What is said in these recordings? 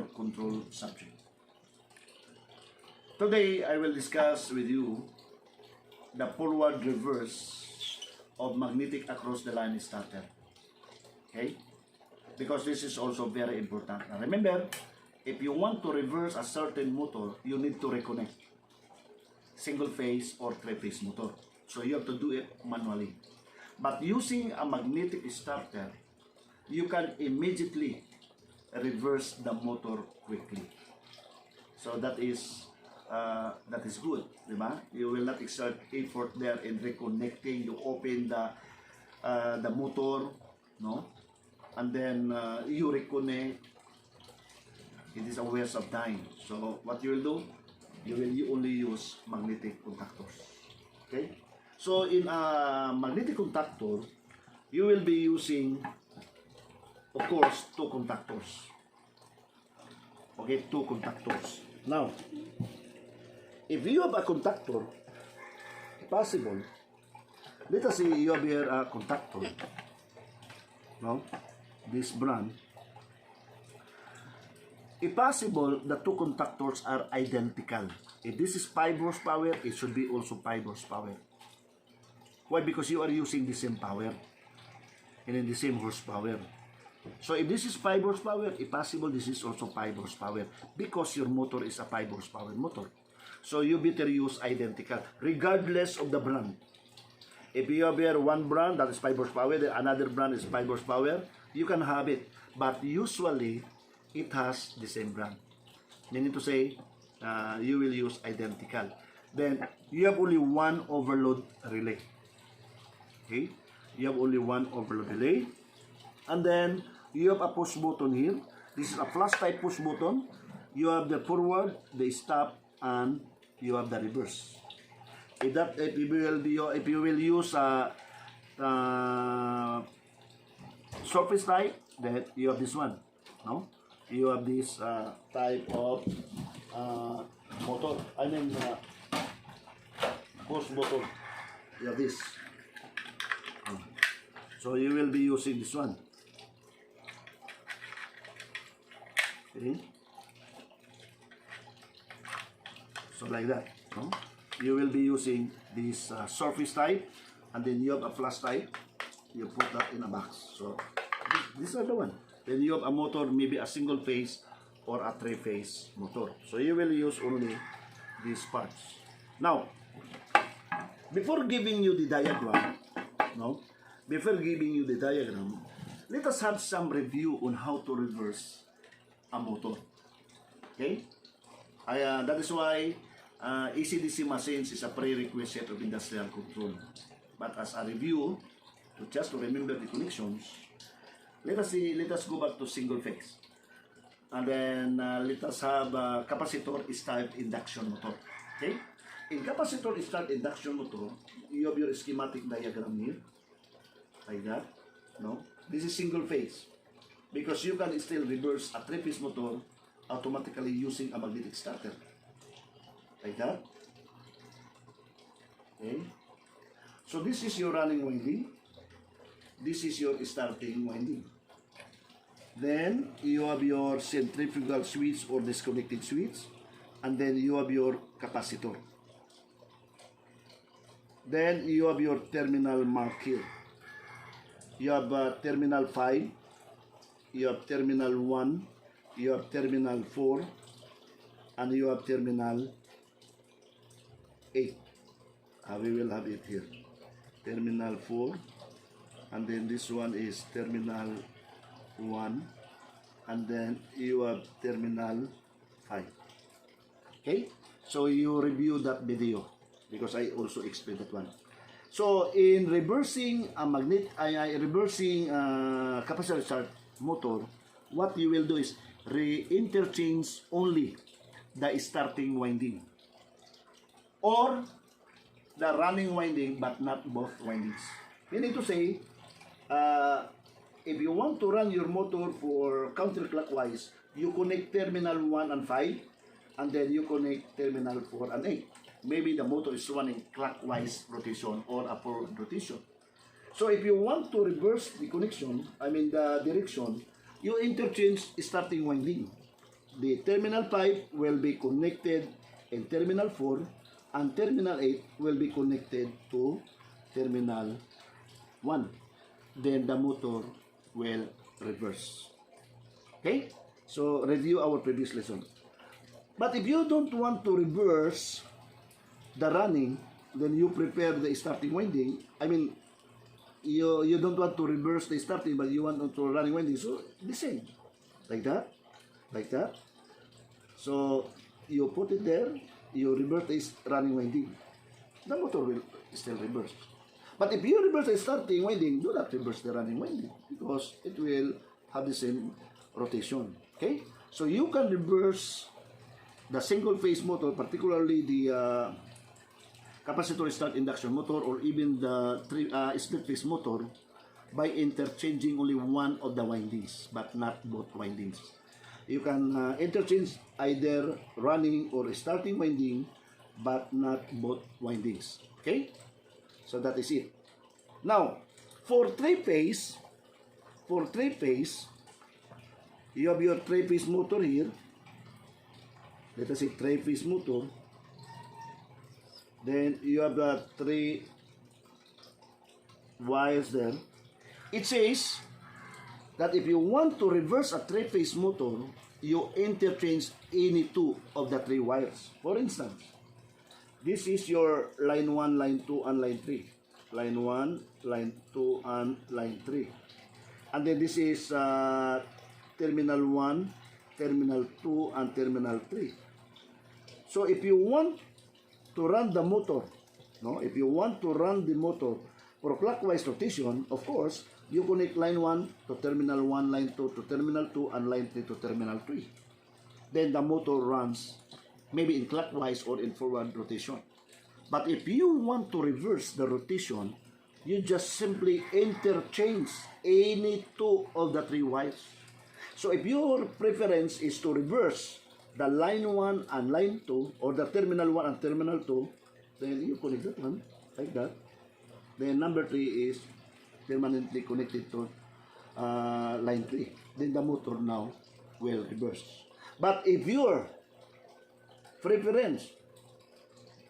motor control subject. Today, I will discuss with you the forward reverse of magnetic across the line starter. Okay? Because this is also very important. Now remember, if you want to reverse a certain motor, you need to reconnect single phase or three-phase motor. So you have to do it manually. But using a magnetic starter, you can immediately reverse the motor quickly. So that is good, diba? You will not exert effort there in reconnecting. You open the motor, no, and then you reconnect. It is a waste of time. So what you will do, you will only use magnetic contactors. Okay. So in a magnetic contactor, you will be using, of course, two contactors. Okay, two contactors. Now, if you have a contactor, possible, let us say you have here a contactor, no, this brand. If possible, the two contactors are identical. If this is 5 horsepower, it should be also 5 horsepower. Why? Because you are using the same power and in the same horsepower. So if this is 5 horsepower, if possible, this is also 5 horsepower because your motor is a 5 horsepower motor. So you better use identical, regardless of the brand. If you have here one brand that is 5 horsepower, then another brand is 5 horsepower, you can have it. But usually, it has the same brand. Meaning to say, you will use identical. Then, you have only one overload relay. Okay? You have only one overload relay. And then, you have a push button here. This is a flash type push button. You have the forward, the stop, and you have the reverse. If you will use surface type, then you have this one. No? You have this type of motor. I mean, push button. You have this. So you will be using this one. Okay. So like that. No? You will be using this surface type, and then you have a flash type. You put that in a box. So these are the one. Then you have a motor, maybe a single phase or a three-phase motor. So you will use only these parts. Now, before giving you the diagram, let us have some review on how to reverse a motor. Okay? That is why AC/DC machines is a prerequisite of industrial control. But as a review, just to remember the connections, let us go back to single phase. And then let us have capacitor start induction motor. Okay? In capacitor start induction motor, you have your schematic diagram here. Like that. No? This is single phase. Because you can still reverse a three-phase motor automatically using a magnetic starter. Like that. Okay? So this is your running winding. This is your starting winding. Then you have your centrifugal switch or disconnected switch, and then you have your capacitor. Then you have your terminal mark here. You have terminal 5, you have terminal 1, you have terminal 4, and you have terminal 8. We will have it here. Terminal 4, and then this one is terminal 1, and then you have terminal 5. Okay? So you review that video because I also explained that one. So in reversing a capacitor start motor, what you will do is re-interchange only the starting winding or the running winding, but not both windings. Meaning to say, if you want to run your motor for counterclockwise, you connect terminal 1 and 5, and then you connect terminal 4 and 8. Maybe the motor is running clockwise rotation or a forward rotation. So if you want to reverse the connection, the direction, you interchange starting winding. the terminal 5 will be connected in terminal 4, and terminal 8 will be connected to terminal 1. Then the motor will reverse. Okay? So, review our previous lesson. But if you don't want to reverse the running, then you prepare the starting winding. I mean, you don't want to reverse the starting, but you want to running winding. So, the same. Like that. Like that. So, you put it there, you reverse the running winding. The motor will still reverse. But if you reverse the starting winding, do not reverse the running winding because it will have the same rotation. Okay? So, you can reverse the single-phase motor, particularly the capacitor start induction motor, or even the split-phase motor, by interchanging only one of the windings, but not both windings. You can interchange either running or starting winding, but not both windings. Okay? So that is it. Now, for three-phase, you have your three-phase motor here. Let us say three-phase motor. Then you have the 3 wires there. It says that if you want to reverse a three-phase motor, you interchange any 2 of the 3 wires. For instance, this is your line 1, line 2, and line 3. Line 1, line 2, and line 3. And then this is terminal 1, terminal 2, and terminal 3. So if you want to run the motor, if you want to run the motor for clockwise rotation, of course, you connect line 1 to terminal 1, line 2 to terminal 2, and line 3 to terminal 3. Then the motor runs maybe in clockwise or in forward rotation. But if you want to reverse the rotation, you just simply interchange any 2 of the 3 wires. So if your preference is to reverse the line 1 and line 2, or the terminal 1 and terminal 2, then you connect that one, like that. Then number 3 is permanently connected to line 3. Then the motor now will reverse. But if your preference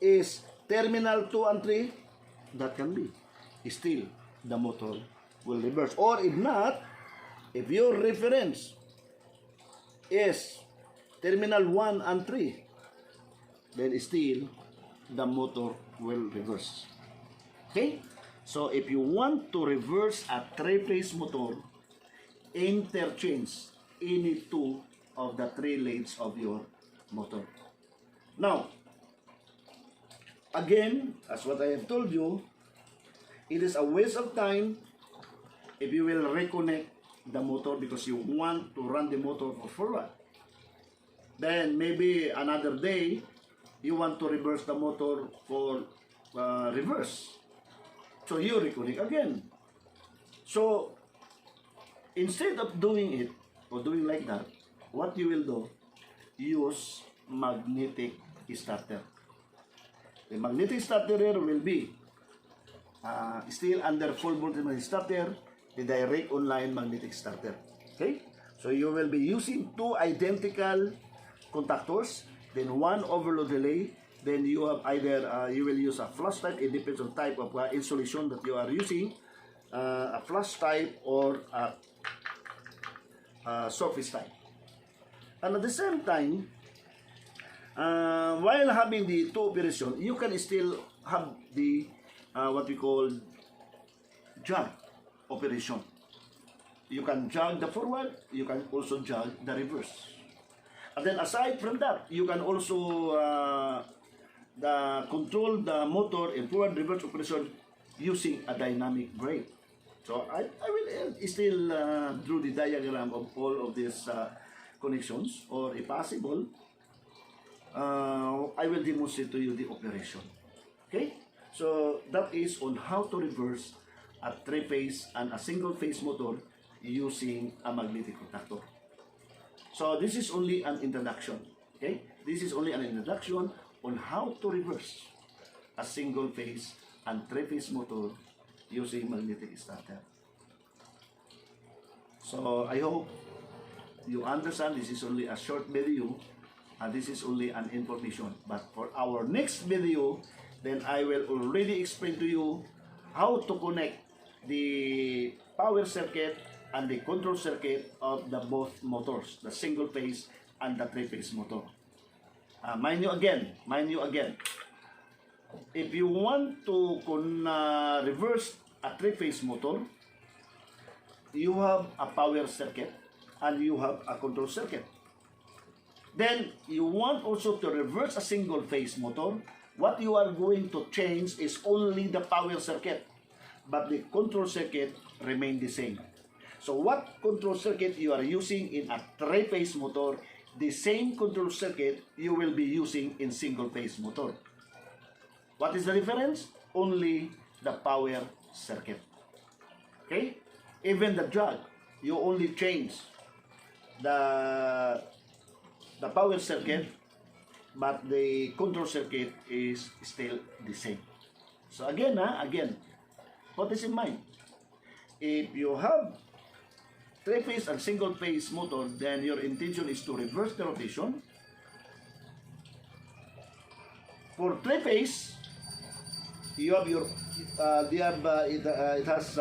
is terminal 2 and 3, that can be. Still, the motor will reverse. Or if not, if your reference is terminal 1 and 3, then still the motor will reverse. Okay? So if you want to reverse a three-phase motor, interchange any 2 of the 3 leads of your motor. Now, again, as what I have told you, it is a waste of time if you will reconnect the motor because you want to run the motor for forward. Then maybe another day, you want to reverse the motor for reverse. So you reconnect again. So instead of doing it or doing like that, what you will do, use magnetic starter. The magnetic starter will be still under full voltage starter, the direct online magnetic starter. Okay? So you will be using 2 identical contactors, then 1 overload relay, then you have either you will use a flash type, it depends on type of insulation that you are using, a flash type or a surface type. And at the same time, while having the 2 operation, you can still have the what we call jog operation. You can jog the forward, you can also jog the reverse. And then aside from that, you can also control the motor in forward reverse operation using a dynamic brake. So I will still draw the diagram of all of these connections, or if possible, I will demonstrate to you the operation. Okay? So that is on how to reverse a 3-phase and a single-phase motor using a magnetic contactor. So this is only an introduction. Okay? This is only an introduction on how to reverse a single-phase and 3-phase motor using magnetic starter. So I hope you understand this is only a short video, and this is only an information. But for our next video, then I will already explain to you how to connect the power circuit and the control circuit of the both motors, the single phase and the three-phase motor. Mind you again, if you want to reverse a three-phase motor, you have a power circuit and you have a control circuit. Then you want also to reverse a single phase motor. What you are going to change is only the power circuit, but the control circuit remain the same. So what control circuit you are using in a three-phase motor, the same control circuit you will be using in single-phase motor. What is the difference? Only the power circuit. Okay? Even the drag, you only change the power circuit, but the control circuit is still the same. So again, put this in mind. If you have three-phase and single-phase motor, then your intention is to reverse the rotation. For three-phase, you have your it has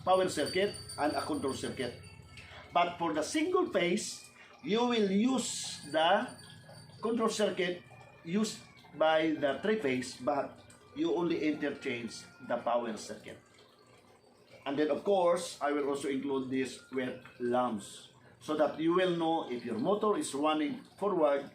power circuit and a control circuit. But for the single phase, you will use the control circuit used by the three-phase, but you only interchange the power circuit. And then of course, I will also include this with lamps, so that you will know if your motor is running forward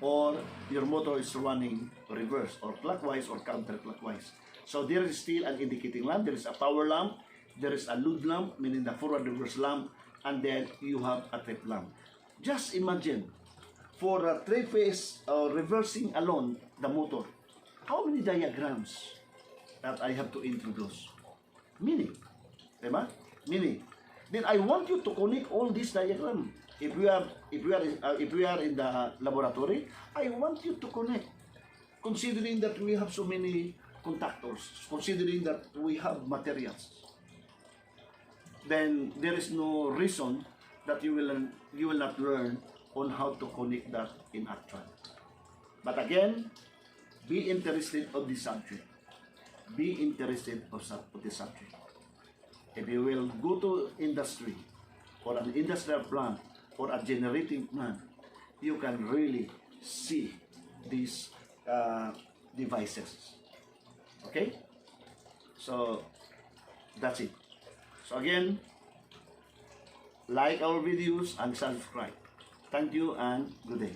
or your motor is running reverse or clockwise or counterclockwise. So there is still an indicating lamp, there is a power lamp, there is a load lamp, meaning the forward reverse lamp, and then you have a trip lamp. Just imagine, for a three-phase reversing alone the motor, how many diagrams that I have to introduce? Many. Diba? Many. Then I want you to connect all these diagrams. If we are in the laboratory, I want you to connect. Considering that we have so many contactors, considering that we have materials, then there is no reason that you will not learn on how to connect that in actual. But again, be interested of the subject. Be interested of the subject. If you will go to industry or an industrial plant or a generating plant, you can really see these devices. Okay? So that's it. So again, like our videos and subscribe. Thank you and good day.